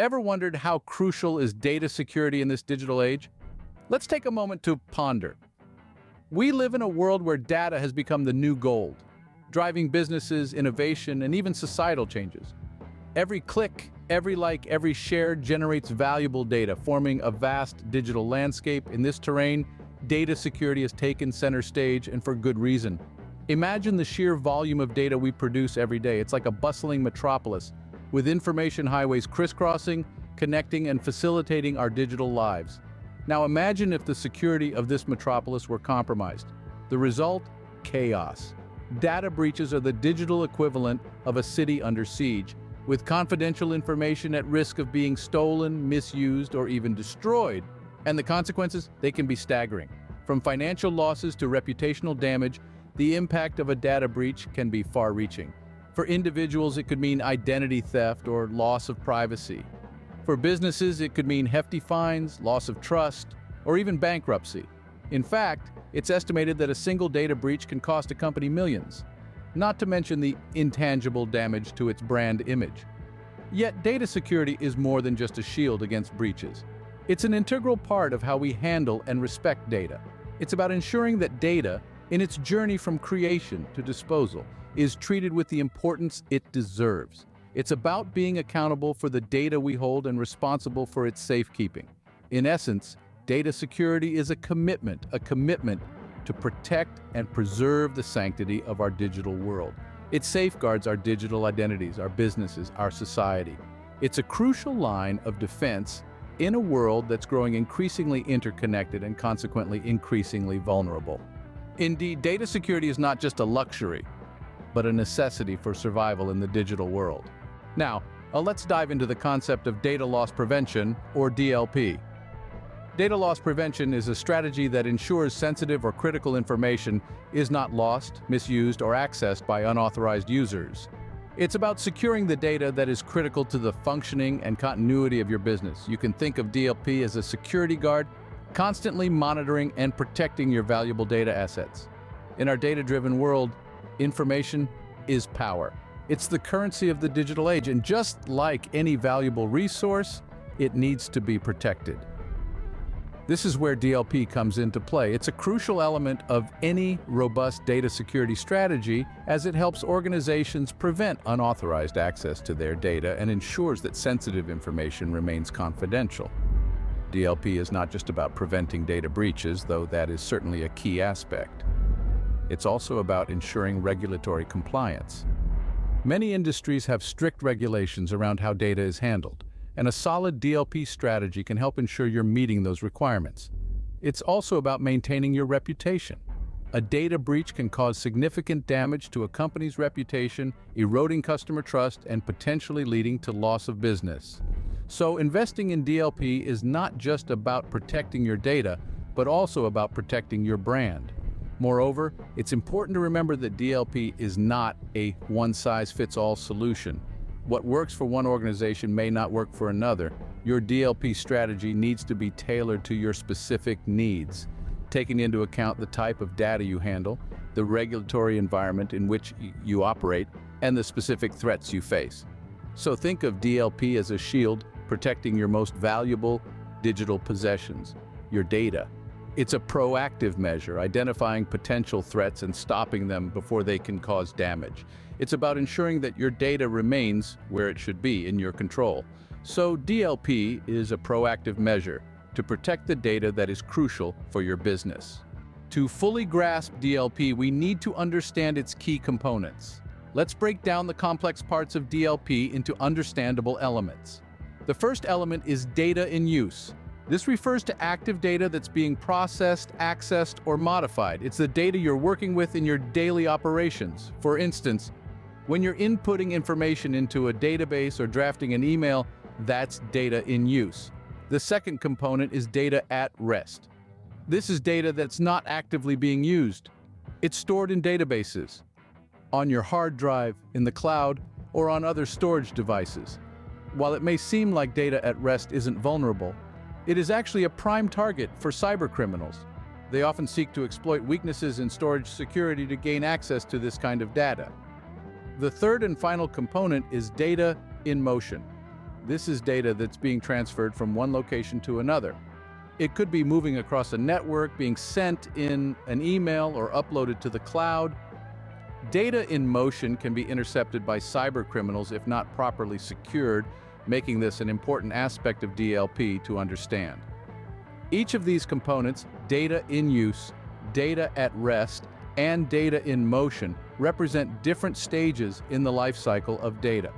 Ever wondered how crucial is data security in this digital age? Let's take a moment to ponder. We live in a world where data has become the new gold, driving businesses, innovation, and even societal changes. Every click, every like, every share generates valuable data, forming a vast digital landscape. In this terrain, data security has taken center stage, and for good reason. Imagine the sheer volume of data we produce every day. It's like a bustling metropolis, with information highways crisscrossing, connecting, and facilitating our digital lives. Now imagine if the security of this metropolis were compromised. The result? Chaos. Data breaches are the digital equivalent of a city under siege, with confidential information at risk of being stolen, misused, or even destroyed. And the consequences? They can be staggering. From financial losses to reputational damage, the impact of a data breach can be far-reaching. For individuals, it could mean identity theft or loss of privacy. For businesses, it could mean hefty fines, loss of trust, or even bankruptcy. In fact, it's estimated that a single data breach can cost a company millions, not to mention the intangible damage to its brand image. Yet, data security is more than just a shield against breaches. It's an integral part of how we handle and respect data. It's about ensuring that data, in its journey from creation to disposal, is treated with the importance it deserves. It's about being accountable for the data we hold and responsible for its safekeeping. In essence, data security is a commitment to protect and preserve the sanctity of our digital world. It safeguards our digital identities, our businesses, our society. It's a crucial line of defense in a world that's growing increasingly interconnected and consequently increasingly vulnerable. Indeed, data security is not just a luxury, but a necessity for survival in the digital world. Now, let's dive into the concept of data loss prevention, or DLP. Data loss prevention is a strategy that ensures sensitive or critical information is not lost, misused, or accessed by unauthorized users. It's about securing the data that is critical to the functioning and continuity of your business. You can think of DLP as a security guard, constantly monitoring and protecting your valuable data assets. In our data-driven world, information is power. It's the currency of the digital age, and just like any valuable resource, it needs to be protected. This is where DLP comes into play. It's a crucial element of any robust data security strategy, as it helps organizations prevent unauthorized access to their data and ensures that sensitive information remains confidential. DLP is not just about preventing data breaches, though that is certainly a key aspect. It's also about ensuring regulatory compliance. Many industries have strict regulations around how data is handled, and a solid DLP strategy can help ensure you're meeting those requirements. It's also about maintaining your reputation. A data breach can cause significant damage to a company's reputation, eroding customer trust, and potentially leading to loss of business. So investing in DLP is not just about protecting your data, but also about protecting your brand. Moreover, it's important to remember that DLP is not a one-size-fits-all solution. What works for one organization may not work for another. Your DLP strategy needs to be tailored to your specific needs, taking into account the type of data you handle, the regulatory environment in which you operate, and the specific threats you face. So think of DLP as a shield protecting your most valuable digital possessions, your data. It's a proactive measure, identifying potential threats and stopping them before they can cause damage. It's about ensuring that your data remains where it should be, in your control. So DLP is a proactive measure to protect the data that is crucial for your business. To fully grasp DLP, we need to understand its key components. Let's break down the complex parts of DLP into understandable elements. The first element is data in use. This refers to active data that's being processed, accessed, or modified. It's the data you're working with in your daily operations. For instance, when you're inputting information into a database or drafting an email, that's data in use. The second component is data at rest. This is data that's not actively being used. It's stored in databases, on your hard drive, in the cloud, or on other storage devices. While it may seem like data at rest isn't vulnerable, it is actually a prime target for cybercriminals. They often seek to exploit weaknesses in storage security to gain access to this kind of data. The third and final component is data in motion. This is data that's being transferred from one location to another. It could be moving across a network, being sent in an email, or uploaded to the cloud. Data in motion can be intercepted by cybercriminals if not properly secured, making this an important aspect of DLP to understand. Each of these components, data in use, data at rest, and data in motion, represent different stages in the life cycle of data.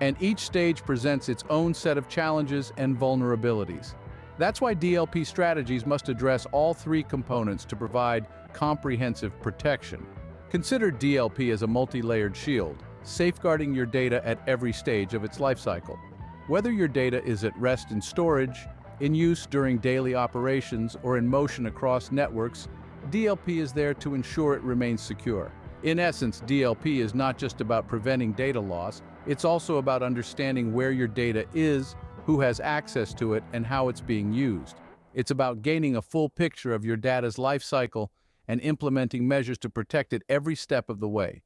And each stage presents its own set of challenges and vulnerabilities. That's why DLP strategies must address all three components to provide comprehensive protection. Consider DLP as a multi-layered shield, safeguarding your data at every stage of its life cycle. Whether your data is at rest in storage, in use during daily operations, or in motion across networks, DLP is there to ensure it remains secure. In essence, DLP is not just about preventing data loss, it's also about understanding where your data is, who has access to it, and how it's being used. It's about gaining a full picture of your data's life cycle and implementing measures to protect it every step of the way.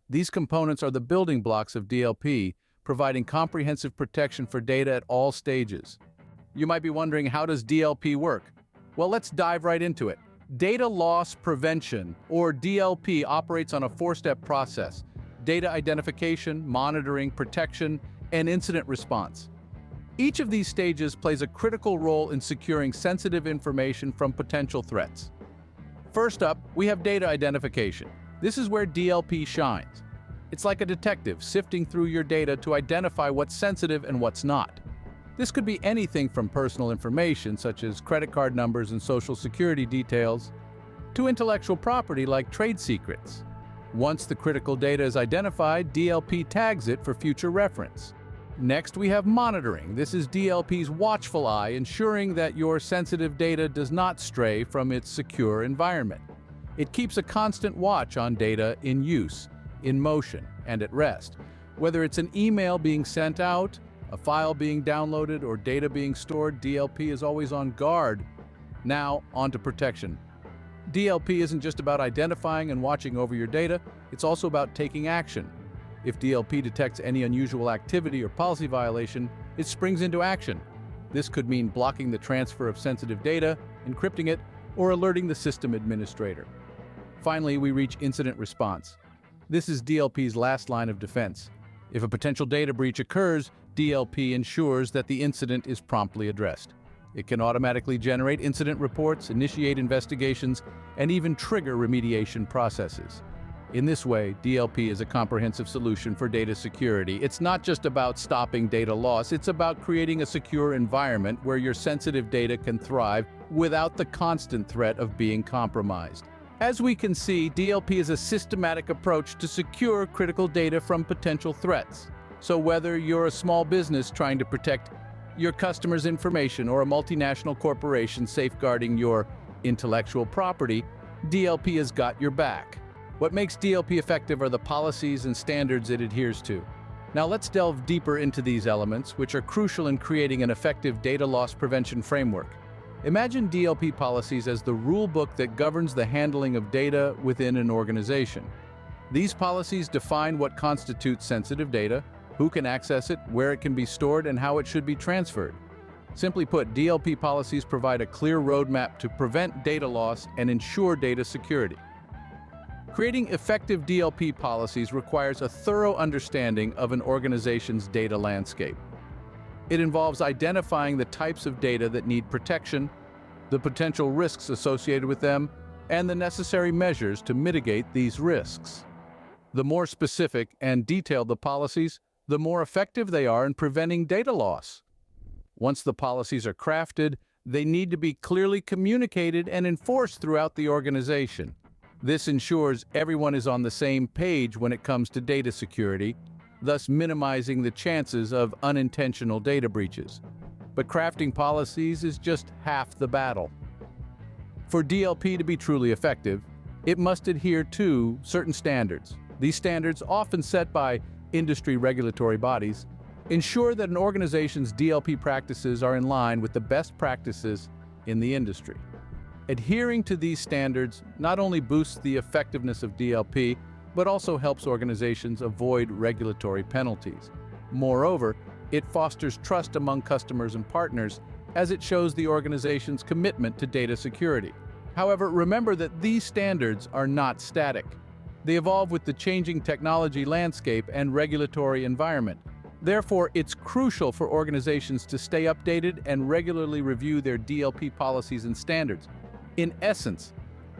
These components are the building blocks of DLP, providing comprehensive protection for data at all stages. You might be wondering, how does DLP work? Well, let's dive right into it. Data loss prevention, or DLP, operates on a four-step process: data identification, monitoring, protection, and incident response. Each of these stages plays a critical role in securing sensitive information from potential threats. First up, we have data identification. This is where DLP shines. It's like a detective sifting through your data to identify what's sensitive and what's not. This could be anything from personal information, such as credit card numbers and social security details, to intellectual property like trade secrets. Once the critical data is identified, DLP tags it for future reference. Next, we have monitoring. This is DLP's watchful eye, ensuring that your sensitive data does not stray from its secure environment. It keeps a constant watch on data in use, in motion, and at rest. Whether it's an email being sent out, a file being downloaded, or data being stored, DLP is always on guard. Now, on to protection. DLP isn't just about identifying and watching over your data, it's also about taking action. If DLP detects any unusual activity or policy violation, it springs into action. This could mean blocking the transfer of sensitive data, encrypting it, or alerting the system administrator. Finally, we reach incident response. This is DLP's last line of defense. If a potential data breach occurs, DLP ensures that the incident is promptly addressed. It can automatically generate incident reports, initiate investigations, and even trigger remediation processes. In this way, DLP is a comprehensive solution for data security. It's not just about stopping data loss, it's about creating a secure environment where your sensitive data can thrive without the constant threat of being compromised. As we can see, DLP is a systematic approach to secure critical data from potential threats. So whether you're a small business trying to protect your customers' information or a multinational corporation safeguarding your intellectual property, DLP has got your back. What makes DLP effective are the policies and standards it adheres to. Now let's delve deeper into these elements, which are crucial in creating an effective data loss prevention framework. Imagine DLP policies as the rule book that governs the handling of data within an organization. These policies define what constitutes sensitive data, who can access it, where it can be stored, and how it should be transferred. Simply put, DLP policies provide a clear roadmap to prevent data loss and ensure data security. Creating effective DLP policies requires a thorough understanding of an organization's data landscape. It involves identifying the types of data that need protection, the potential risks associated with them, and the necessary measures to mitigate these risks. The more specific and detailed the policies, the more effective they are in preventing data loss. Once the policies are crafted, they need to be clearly communicated and enforced throughout the organization. This ensures everyone is on the same page when it comes to data security, thus minimizing the chances of unintentional data breaches. But crafting policies is just half the battle. For DLP to be truly effective, it must adhere to certain standards. These standards, often set by industry regulatory bodies, ensure that an organization's DLP practices are in line with the best practices in the industry. Adhering to these standards not only boosts the effectiveness of DLP, but also helps organizations avoid regulatory penalties. Moreover, It fosters trust among customers and partners, as it shows the organization's commitment to data security. However, remember that these standards are not static. They evolve with the changing technology landscape and regulatory environment. Therefore, it's crucial for organizations to stay updated and regularly review their DLP policies and standards. In essence,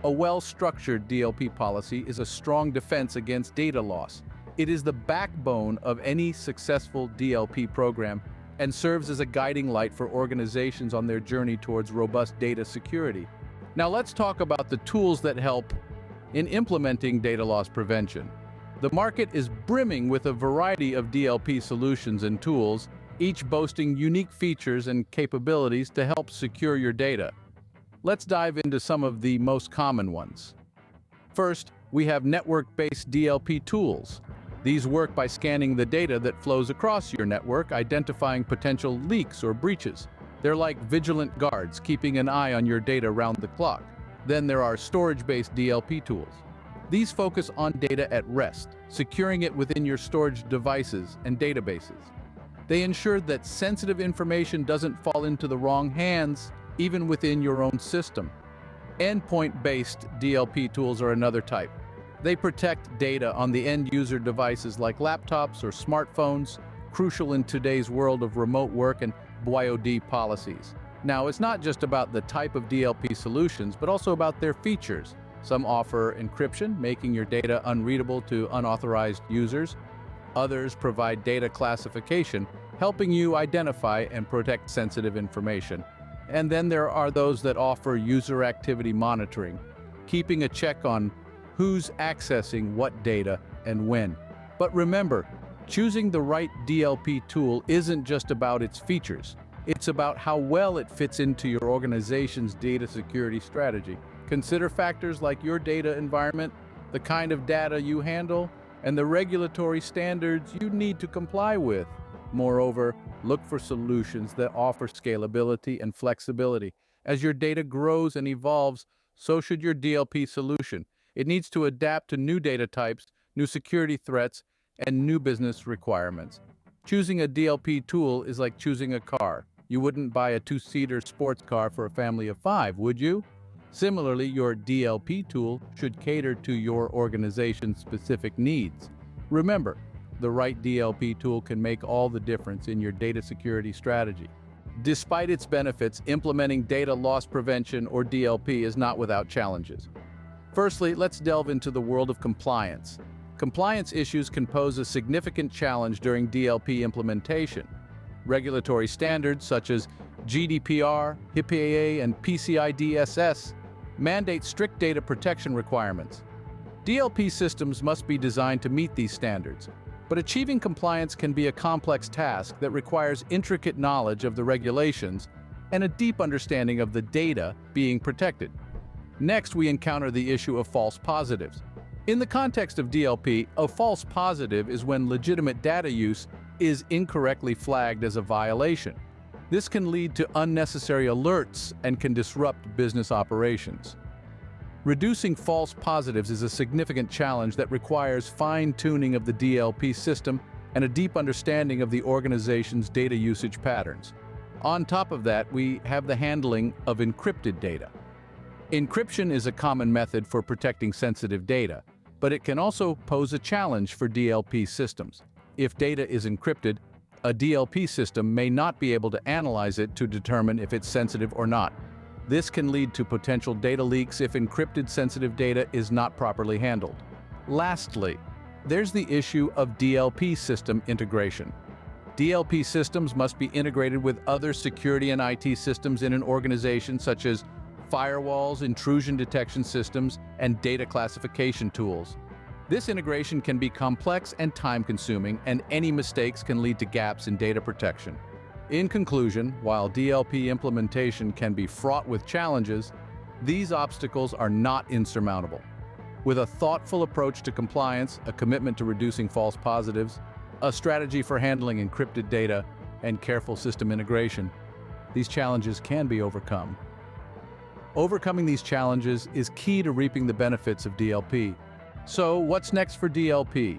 a well-structured DLP policy is a strong defense against data loss. It is the backbone of any successful DLP program and serves as a guiding light for organizations on their journey towards robust data security. Now let's talk about the tools that help in implementing data loss prevention. The market is brimming with a variety of DLP solutions and tools, each boasting unique features and capabilities to help secure your data. Let's dive into some of the most common ones. First, we have network-based DLP tools. These work by scanning the data that flows across your network, identifying potential leaks or breaches. They're like vigilant guards, keeping an eye on your data round the clock. Then there are storage-based DLP tools. These focus on data at rest, securing it within your storage devices and databases. They ensure that sensitive information doesn't fall into the wrong hands, even within your own system. Endpoint-based DLP tools are another type. They protect data on the end-user devices like laptops or smartphones, crucial in today's world of remote work and DLP policies. Now, it's not just about the type of DLP solutions, but also about their features. Some offer encryption, making your data unreadable to unauthorized users. Others provide data classification, helping you identify and protect sensitive information. And then there are those that offer user activity monitoring, keeping a check on who's accessing what data and when. But remember, choosing the right DLP tool isn't just about its features. It's about how well it fits into your organization's data security strategy. Consider factors like your data environment, the kind of data you handle, and the regulatory standards you need to comply with. Moreover, look for solutions that offer scalability and flexibility. As your data grows and evolves, so should your DLP solution. It needs to adapt to new data types, new security threats, and new business requirements. Choosing a DLP tool is like choosing a car. You wouldn't buy a two-seater sports car for a family of 5, would you? Similarly, your DLP tool should cater to your organization's specific needs. Remember, the right DLP tool can make all the difference in your data security strategy. Despite its benefits, implementing data loss prevention, or DLP, is not without challenges. Firstly, let's delve into the world of compliance. Compliance issues can pose a significant challenge during DLP implementation. Regulatory standards such as GDPR, HIPAA, and PCI DSS mandate strict data protection requirements. DLP systems must be designed to meet these standards, but achieving compliance can be a complex task that requires intricate knowledge of the regulations and a deep understanding of the data being protected. Next, we encounter the issue of false positives. In the context of DLP, a false positive is when legitimate data use is incorrectly flagged as a violation. This can lead to unnecessary alerts and can disrupt business operations. Reducing false positives is a significant challenge that requires fine-tuning of the DLP system and a deep understanding of the organization's data usage patterns. On top of that, we have the handling of encrypted data. Encryption is a common method for protecting sensitive data, but it can also pose a challenge for DLP systems. If data is encrypted, a DLP system may not be able to analyze it to determine if it's sensitive or not. This can lead to potential data leaks if encrypted sensitive data is not properly handled. Lastly, there's the issue of DLP system integration. DLP systems must be integrated with other security and IT systems in an organization, such as firewalls, intrusion detection systems, and data classification tools. This integration can be complex and time-consuming, and any mistakes can lead to gaps in data protection. In conclusion, while DLP implementation can be fraught with challenges, these obstacles are not insurmountable. With a thoughtful approach to compliance, a commitment to reducing false positives, a strategy for handling encrypted data, and careful system integration, these challenges can be overcome. Overcoming these challenges is key to reaping the benefits of DLP. So, what's next for DLP?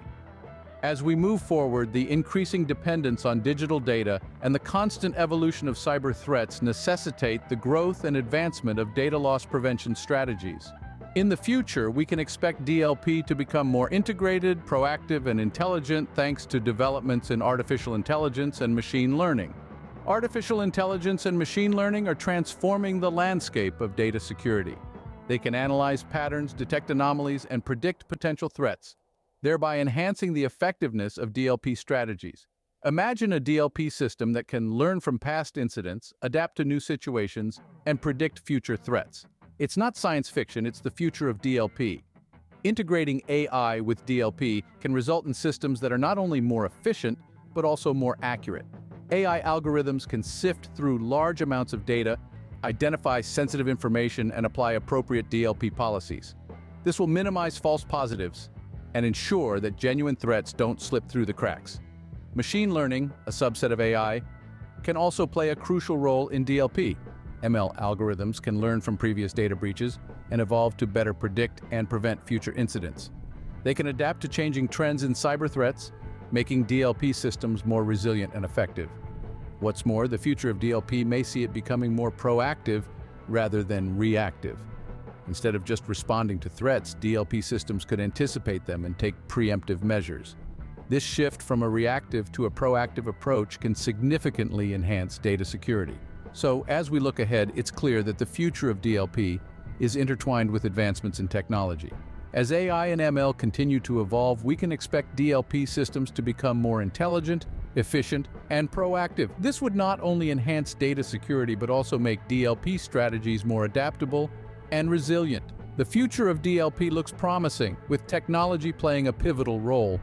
As we move forward, the increasing dependence on digital data and the constant evolution of cyber threats necessitate the growth and advancement of data loss prevention strategies. In the future, we can expect DLP to become more integrated, proactive, and intelligent thanks to developments in artificial intelligence and machine learning. Artificial intelligence and machine learning are transforming the landscape of data security. They can analyze patterns, detect anomalies, and predict potential threats, thereby enhancing the effectiveness of DLP strategies. Imagine a DLP system that can learn from past incidents, adapt to new situations, and predict future threats. It's not science fiction, it's the future of DLP. Integrating AI with DLP can result in systems that are not only more efficient, but also more accurate. AI algorithms can sift through large amounts of data, identify sensitive information, and apply appropriate DLP policies. This will minimize false positives and ensure that genuine threats don't slip through the cracks. Machine learning, a subset of AI, can also play a crucial role in DLP. ML algorithms can learn from previous data breaches and evolve to better predict and prevent future incidents. They can adapt to changing trends in cyber threats, making DLP systems more resilient and effective. What's more, the future of DLP may see it becoming more proactive rather than reactive. Instead of just responding to threats, DLP systems could anticipate them and take preemptive measures. This shift from a reactive to a proactive approach can significantly enhance data security. So, as we look ahead, it's clear that the future of DLP is intertwined with advancements in technology. As AI and ML continue to evolve, we can expect DLP systems to become more intelligent, efficient, and proactive. This would not only enhance data security, but also make DLP strategies more adaptable and resilient. The future of DLP looks promising, with technology playing a pivotal role.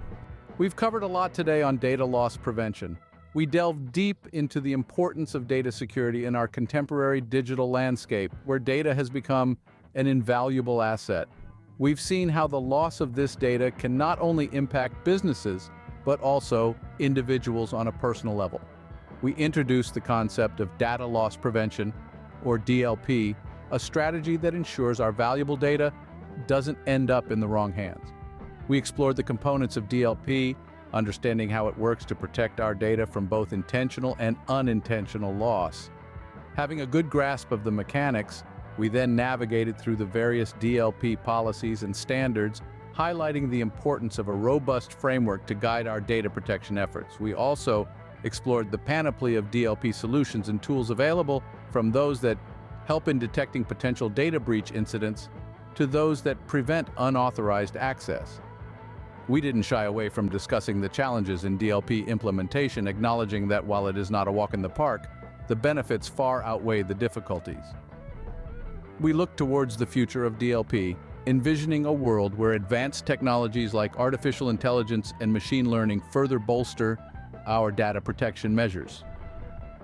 We've covered a lot today on data loss prevention. We delved deep into the importance of data security in our contemporary digital landscape, where data has become an invaluable asset. We've seen how the loss of this data can not only impact businesses, but also individuals on a personal level. We introduced the concept of data loss prevention, or DLP, a strategy that ensures our valuable data doesn't end up in the wrong hands. We explored the components of DLP, understanding how it works to protect our data from both intentional and unintentional loss. Having a good grasp of the mechanics, we then navigated through the various DLP policies and standards, highlighting the importance of a robust framework to guide our data protection efforts. We also explored the panoply of DLP solutions and tools available, from those that help in detecting potential data breach incidents to those that prevent unauthorized access. We didn't shy away from discussing the challenges in DLP implementation, acknowledging that while it is not a walk in the park, the benefits far outweigh the difficulties. We look towards the future of DLP, envisioning a world where advanced technologies like artificial intelligence and machine learning further bolster our data protection measures.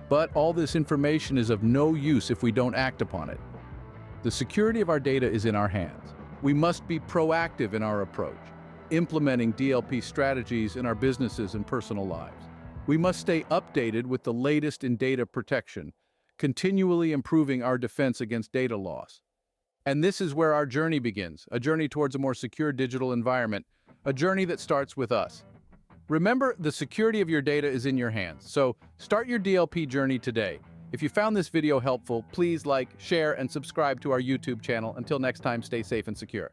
But all this information is of no use if we don't act upon it. The security of our data is in our hands. We must be proactive in our approach, implementing DLP strategies in our businesses and personal lives. We must stay updated with the latest in data protection, continually improving our defense against data loss. And this is where our journey begins, a journey towards a more secure digital environment, a journey that starts with us. Remember, the security of your data is in your hands, so start your DLP journey today. If you found this video helpful, please like, share, and subscribe to our YouTube channel. Until next time, stay safe and secure.